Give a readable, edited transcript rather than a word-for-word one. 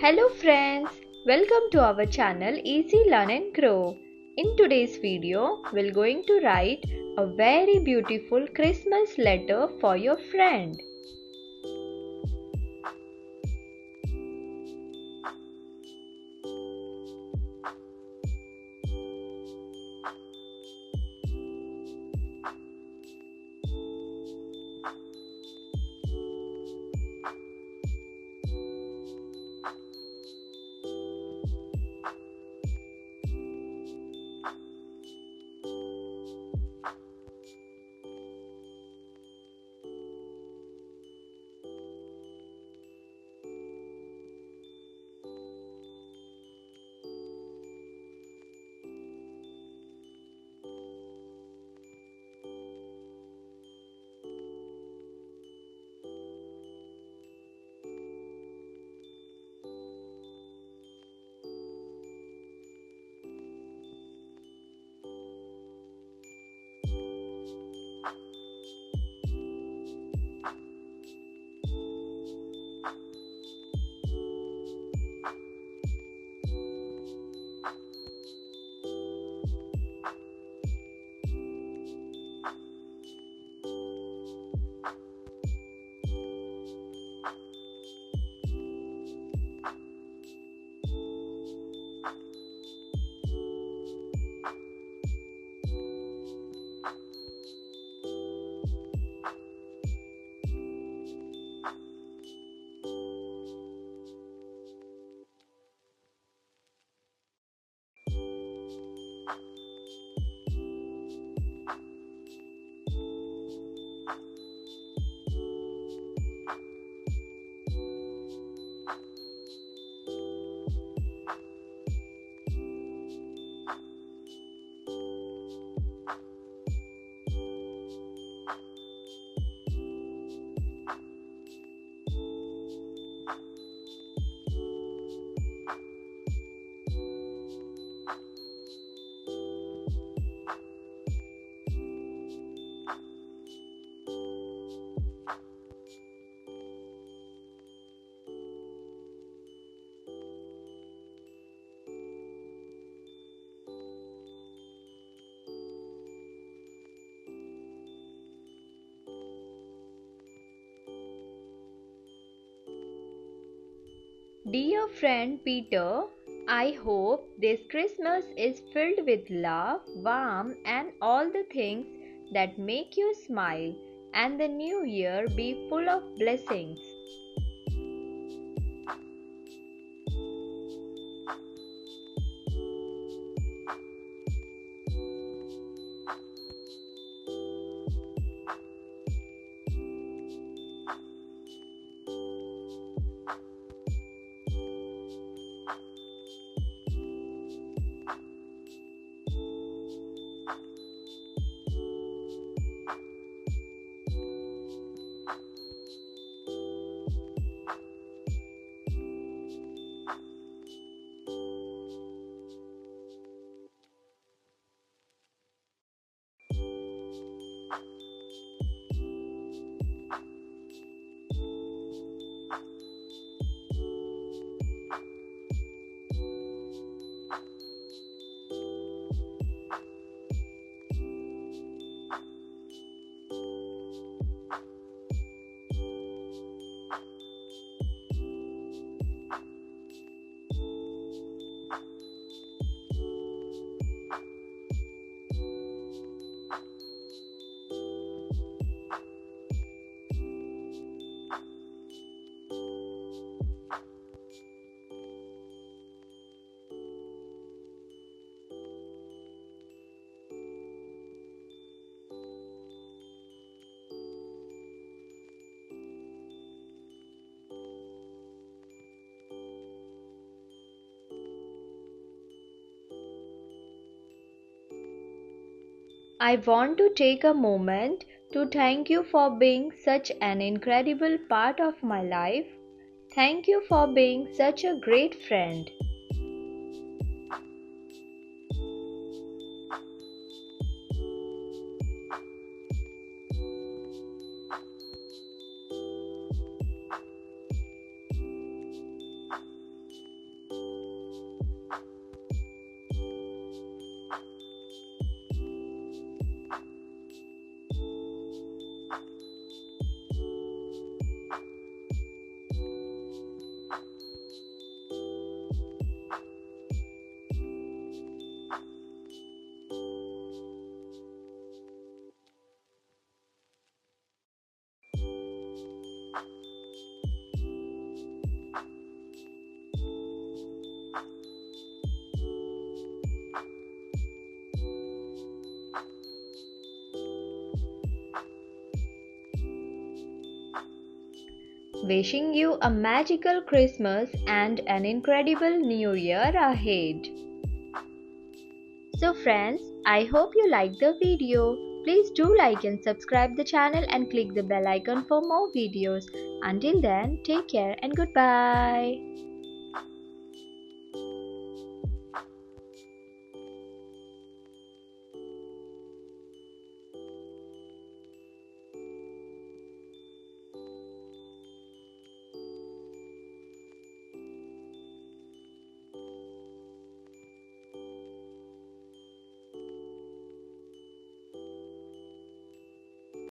Hello friends, welcome to our channel Easy Learn and Grow. In today's video, we're going to write a very beautiful Christmas letter for your friend. Dear friend Peter, I hope this Christmas is filled with love, warmth, and all the things that make you smile, and the new year be full of blessings. I want to take a moment to thank you for being such an incredible part of my life. Thank you for being such a great friend. Wishing you a magical Christmas and an incredible New Year ahead. So friends, I hope you liked the video. Please do like and subscribe the channel and click the bell icon for more videos. Until then, take care and goodbye.